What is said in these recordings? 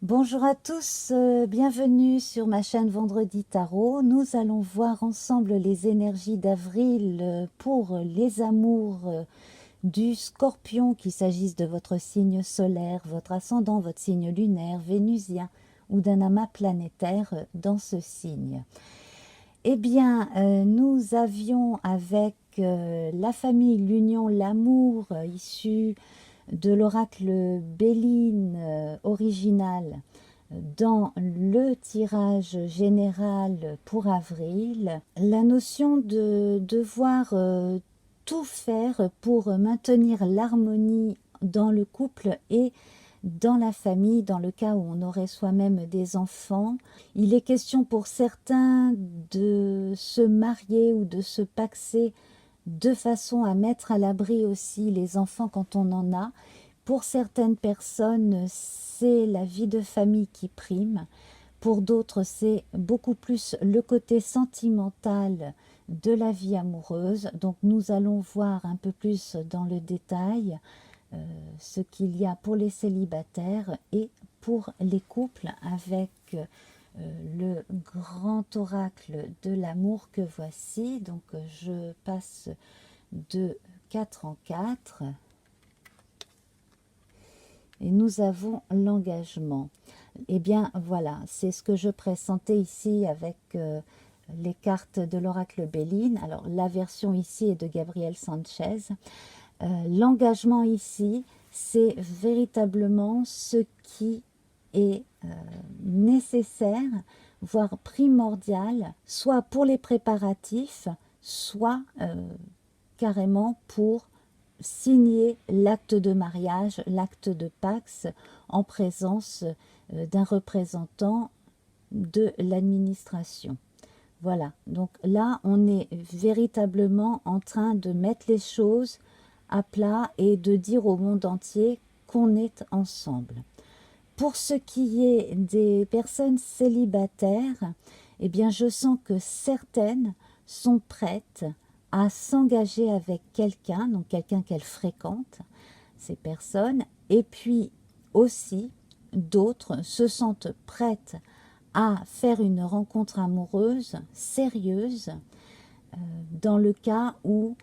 Bonjour à tous, bienvenue sur ma chaîne Vendredi Tarot. Nous allons voir ensemble les énergies d'avril pour les amours du Scorpion, qu'il s'agisse de votre signe solaire, votre ascendant, votre signe lunaire, vénusien ou d'un amas planétaire dans ce signe. Eh bien, nous avions avec la famille, l'union, l'amour, issu de l'oracle Béline original dans le tirage général pour avril, la notion de devoir tout faire pour maintenir l'harmonie dans le couple et dans la famille, dans le cas où on aurait soi-même des enfants. Il est question pour certains de se marier ou de se paxer de façon à mettre à l'abri aussi les enfants quand on en a. Pour certaines personnes, c'est la vie de famille qui prime. Pour d'autres, c'est beaucoup plus le côté sentimental de la vie amoureuse. Donc nous allons voir un peu plus dans le détail ce qu'il y a pour les célibataires et pour les couples avec le grand oracle de l'amour que voici. Donc je passe de 4 en 4 et nous avons l'engagement. Et bien voilà, c'est ce que je pressentais ici avec les cartes de l'oracle Béline. Alors la version ici est de Gabriel Sanchez. L'engagement ici, c'est véritablement ce qui est nécessaire, voire primordial, soit pour les préparatifs, soit carrément pour signer l'acte de mariage, l'acte de Pax, en présence d'un représentant de l'administration. Voilà, donc là, on est véritablement en train de mettre les choses à plat et de dire au monde entier qu'on est ensemble. Pour ce qui est des personnes célibataires, eh bien, je sens que certaines sont prêtes à s'engager avec quelqu'un, donc quelqu'un qu'elles fréquentent, ces personnes, et puis aussi d'autres se sentent prêtes à faire une rencontre amoureuse sérieuse dans le cas où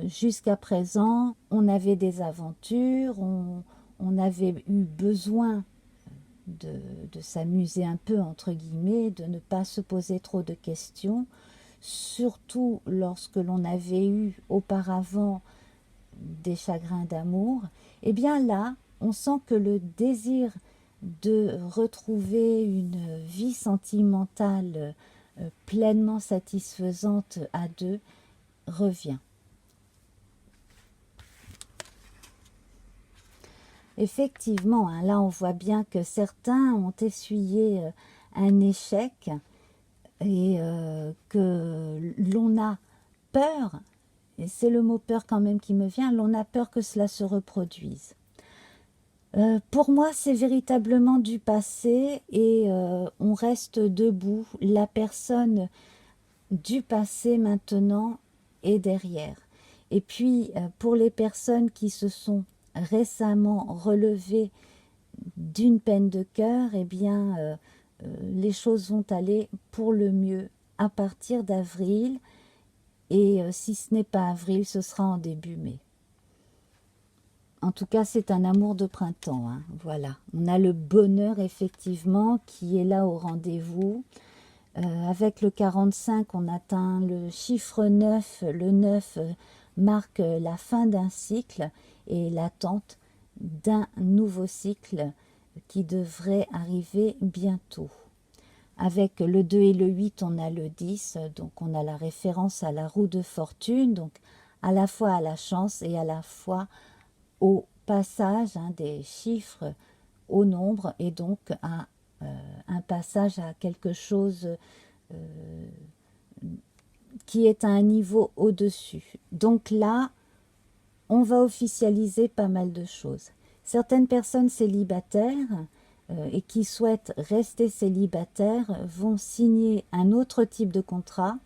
jusqu'à présent on avait des aventures, on avait eu besoin de s'amuser un peu entre guillemets, de ne pas se poser trop de questions, surtout lorsque l'on avait eu auparavant des chagrins d'amour. Et bien là, on sent que le désir de retrouver une vie sentimentale pleinement satisfaisante à deux revient. Effectivement, hein, là on voit bien que certains ont essuyé un échec et que l'on a peur, et c'est le mot peur quand même qui me vient, l'on a peur que cela se reproduise. Pour moi, c'est véritablement du passé et on reste debout. La personne du passé maintenant est derrière. Et puis, pour les personnes qui se sont récemment relevées d'une peine de cœur, eh bien, les choses vont aller pour le mieux à partir d'avril. Et si ce n'est pas avril, ce sera en début mai. En tout cas, c'est un amour de printemps, hein. Voilà, on a le bonheur effectivement qui est là au rendez-vous. Avec le 45, on atteint le chiffre 9. Le 9 marque la fin d'un cycle et l'attente d'un nouveau cycle qui devrait arriver bientôt. Avec le 2 et le 8, on a le 10, donc on a la référence à la roue de fortune, donc à la fois à la chance et à la fois au passage des chiffres au nombre et donc à un passage à quelque chose qui est à un niveau au-dessus. Donc là, on va officialiser pas mal de choses. Certaines personnes célibataires et qui souhaitent rester célibataires vont signer un autre type de contrat,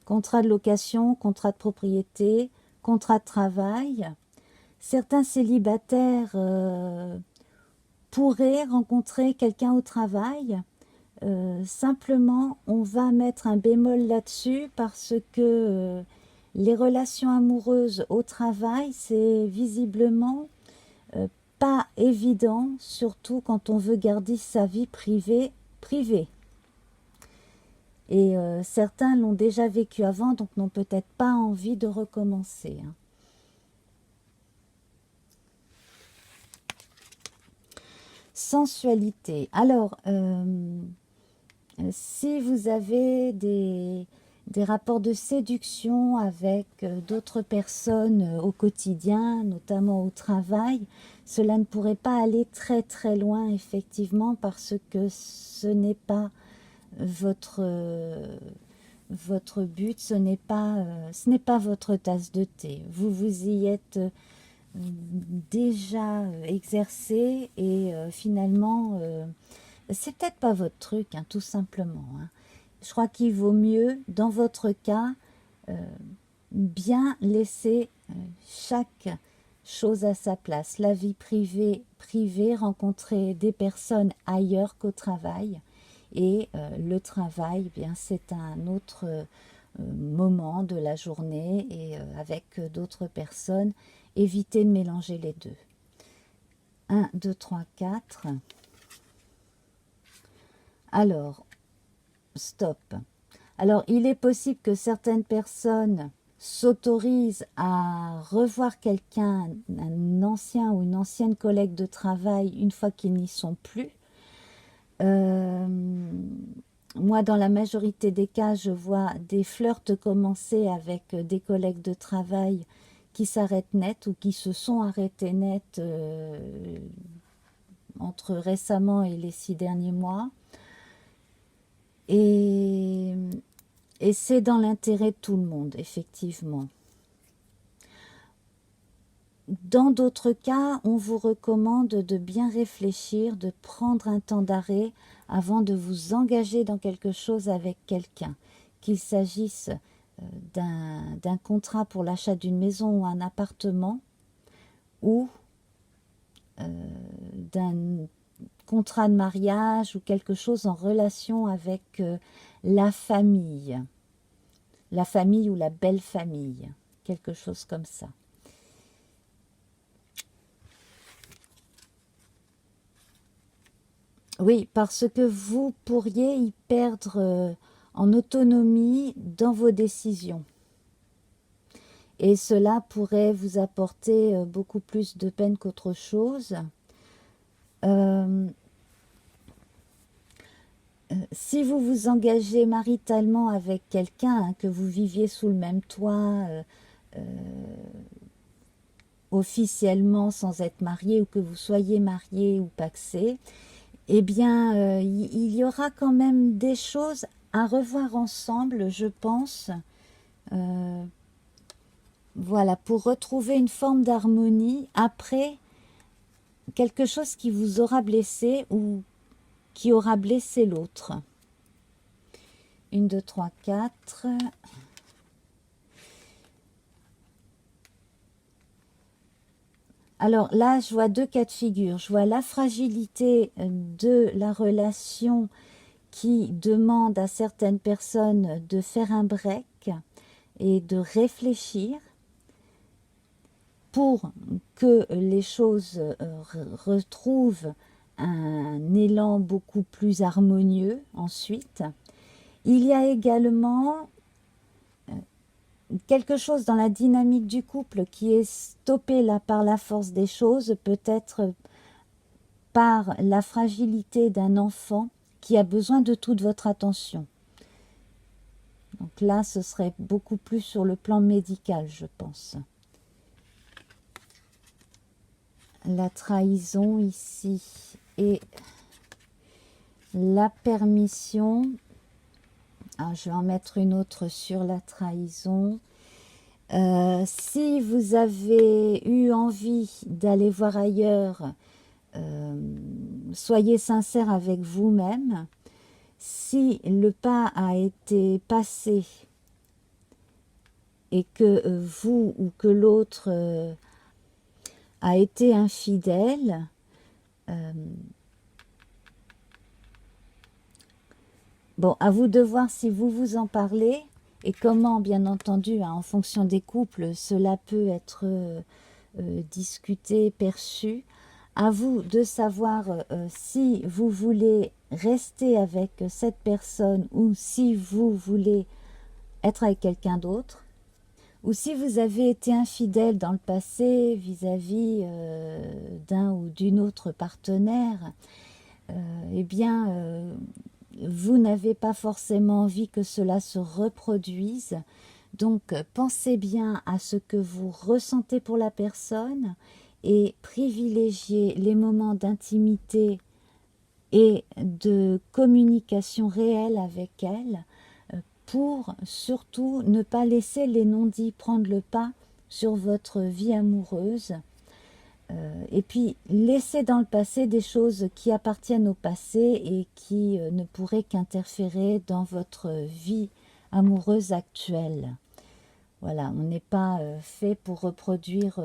contrat de location, contrat de propriété, contrat de travail. Certains célibataires pourrez rencontrer quelqu'un au travail. Simplement, on va mettre un bémol là-dessus parce que les relations amoureuses au travail, c'est visiblement pas évident, surtout quand on veut garder sa vie privée privée. Et certains l'ont déjà vécu avant, donc n'ont peut-être pas envie de recommencer. Hein. Sensualité. Alors, si vous avez des rapports de séduction avec d'autres personnes au quotidien, notamment au travail, cela ne pourrait pas aller très très loin, effectivement, parce que ce n'est pas votre but, ce n'est pas votre tasse de thé. Vous vous y êtes déjà exercé et finalement, c'est peut-être pas votre truc, hein, tout simplement. Hein. Je crois qu'il vaut mieux, dans votre cas, bien laisser chaque chose à sa place. La vie privée, rencontrer des personnes ailleurs qu'au travail. Et le travail, eh bien, c'est un autre moment de la journée et avec d'autres personnes. Évitez de mélanger les deux. 1, 2, 3, 4. Alors, stop. Alors, il est possible que certaines personnes s'autorisent à revoir quelqu'un, un ancien ou une ancienne collègue de travail, une fois qu'ils n'y sont plus. Moi, dans la majorité des cas, je vois des flirts commencer avec des collègues de travail qui s'arrêtent net ou qui se sont arrêtés net entre récemment et les 6 derniers mois. Et c'est dans l'intérêt de tout le monde, effectivement. Dans d'autres cas, on vous recommande de bien réfléchir, de prendre un temps d'arrêt avant de vous engager dans quelque chose avec quelqu'un. Qu'il s'agisse d'un contrat pour l'achat d'une maison ou un appartement, ou d'un contrat de mariage ou quelque chose en relation avec la famille ou la belle famille, quelque chose comme ça. Oui, parce que vous pourriez y perdre en autonomie dans vos décisions. Et cela pourrait vous apporter beaucoup plus de peine qu'autre chose. Si vous vous engagez maritalement avec quelqu'un, hein, que vous viviez sous le même toit, officiellement sans être marié, ou que vous soyez marié ou pacsé, eh bien, il y aura quand même des choses à revoir ensemble, je pense. Voilà, pour retrouver une forme d'harmonie après quelque chose qui vous aura blessé ou qui aura blessé l'autre. 1, 2, 3, 4. Alors là, je vois 2 cas de figure. Je vois la fragilité de la relation qui demande à certaines personnes de faire un break et de réfléchir pour que les choses retrouvent un élan beaucoup plus harmonieux ensuite. Il y a également quelque chose dans la dynamique du couple qui est stoppé là par la force des choses, peut-être par la fragilité d'un enfant qui a besoin de toute votre attention. Donc là, ce serait beaucoup plus sur le plan médical, je pense. La trahison ici et la permission. Alors, je vais en mettre une autre sur la trahison. Si vous avez eu envie d'aller voir ailleurs, soyez sincère avec vous-même. Si le pas a été passé et que vous ou que l'autre a été infidèle, Bon, à vous de voir si vous vous en parlez et comment, bien entendu, hein, en fonction des couples, cela peut être discuté, perçu. À vous de savoir si vous voulez rester avec cette personne ou si vous voulez être avec quelqu'un d'autre. Ou si vous avez été infidèle dans le passé vis-à-vis d'un ou d'une autre partenaire, eh bien, vous n'avez pas forcément envie que cela se reproduise. Donc, pensez bien à ce que vous ressentez pour la personne et privilégiez les moments d'intimité et de communication réelle avec elle pour surtout ne pas laisser les non-dits prendre le pas sur votre vie amoureuse. Et puis, laissez dans le passé des choses qui appartiennent au passé et qui ne pourraient qu'interférer dans votre vie amoureuse actuelle. Voilà, on n'est pas fait pour reproduire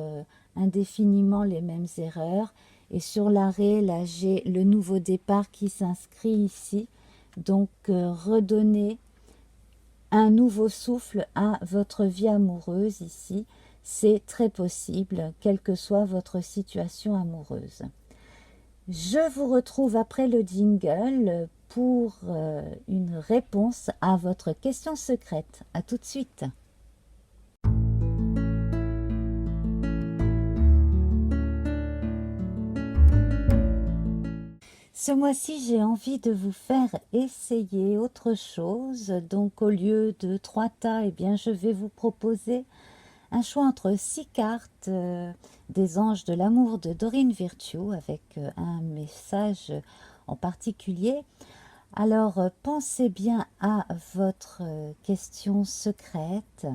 indéfiniment les mêmes erreurs. Et sur l'arrêt, là, j'ai le nouveau départ qui s'inscrit ici. Donc, redonnez un nouveau souffle à votre vie amoureuse ici. C'est très possible, quelle que soit votre situation amoureuse. Je vous retrouve après le jingle pour une réponse à votre question secrète. À tout de suite. Ce mois-ci, j'ai envie de vous faire essayer autre chose. Donc, au lieu de 3 tas, eh bien, je vais vous proposer un choix entre 6 cartes des anges de l'amour de Dorine Virtue avec un message en particulier. Alors, pensez bien à votre question secrète.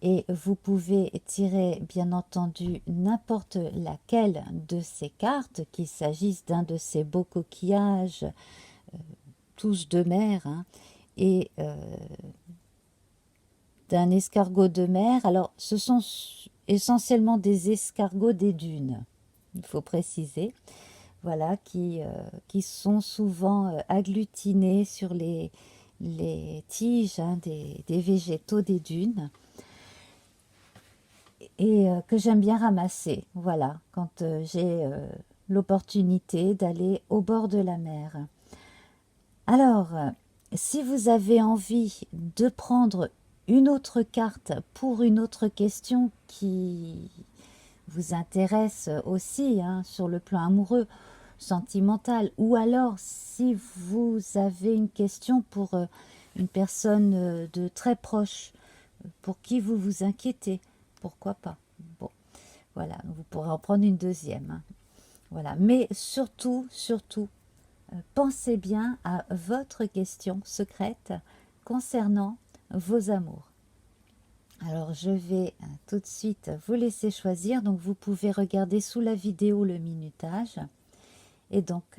Et vous pouvez tirer bien entendu n'importe laquelle de ces cartes, qu'il s'agisse d'un de ces beaux coquillages, tous de mer, hein, et d'un escargot de mer. Alors ce sont essentiellement des escargots des dunes, il faut préciser, voilà, qui sont souvent agglutinés sur les tiges hein, des végétaux des dunes. Et que j'aime bien ramasser, voilà, quand j'ai l'opportunité d'aller au bord de la mer. Alors, si vous avez envie de prendre une autre carte pour une autre question qui vous intéresse aussi hein, sur le plan amoureux, sentimental, ou alors si vous avez une question pour une personne de très proche, pour qui vous vous inquiétez, pourquoi pas. Bon, voilà, vous pourrez en prendre une deuxième. Hein. Voilà, mais surtout, pensez bien à votre question secrète concernant vos amours. Alors, je vais tout de suite vous laisser choisir. Donc, vous pouvez regarder sous la vidéo le minutage. Et donc,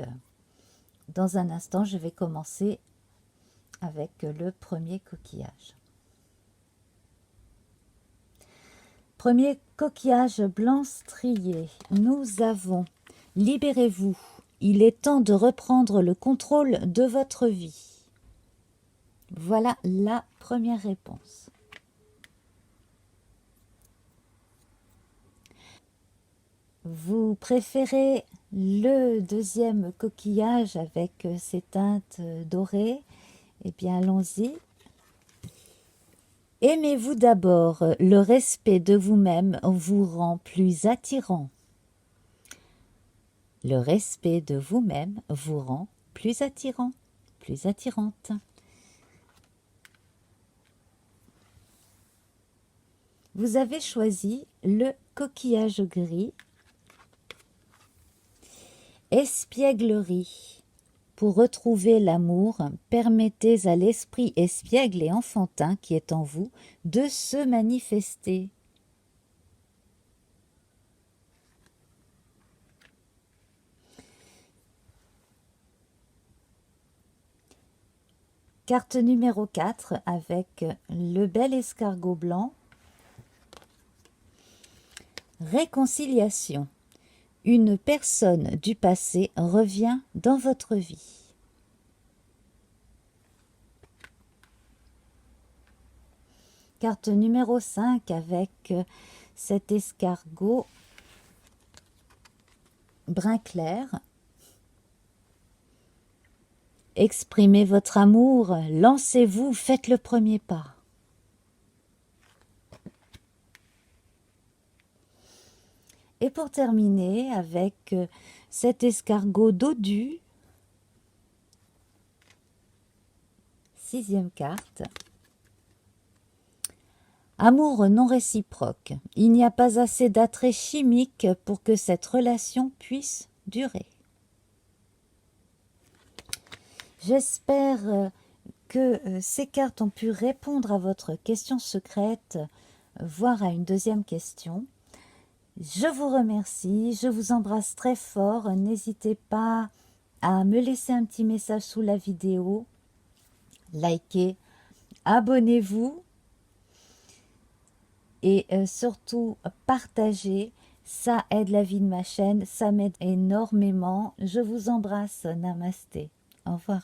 dans un instant, je vais commencer avec le premier coquillage. Premier coquillage blanc strié, nous avons « Libérez-vous, il est temps de reprendre le contrôle de votre vie ». Voilà la première réponse. Vous préférez le deuxième coquillage avec ses teintes dorées? Eh bien, allons-y. Aimez-vous d'abord, le respect de vous-même vous rend plus attirant. Le respect de vous-même vous rend plus attirant, plus attirante. Vous avez choisi le coquillage gris. Espièglerie. Pour retrouver l'amour, permettez à l'esprit espiègle et enfantin qui est en vous de se manifester. Carte numéro 4 avec le bel escargot blanc. Réconciliation. une personne du passé revient dans votre vie. Carte numéro 5 avec cet escargot brun clair. Exprimez votre amour, lancez-vous, faites le premier pas. Et pour terminer avec cet escargot dodu, 6e carte. Amour non réciproque. Il n'y a pas assez d'attrait chimique pour que cette relation puisse durer. J'espère que ces cartes ont pu répondre à votre question secrète, voire à une deuxième question. Je vous remercie, je vous embrasse très fort. N'hésitez pas à me laisser un petit message sous la vidéo, likez, abonnez-vous et surtout partagez. Ça aide la vie de ma chaîne, ça m'aide énormément. Je vous embrasse, namasté. Au revoir.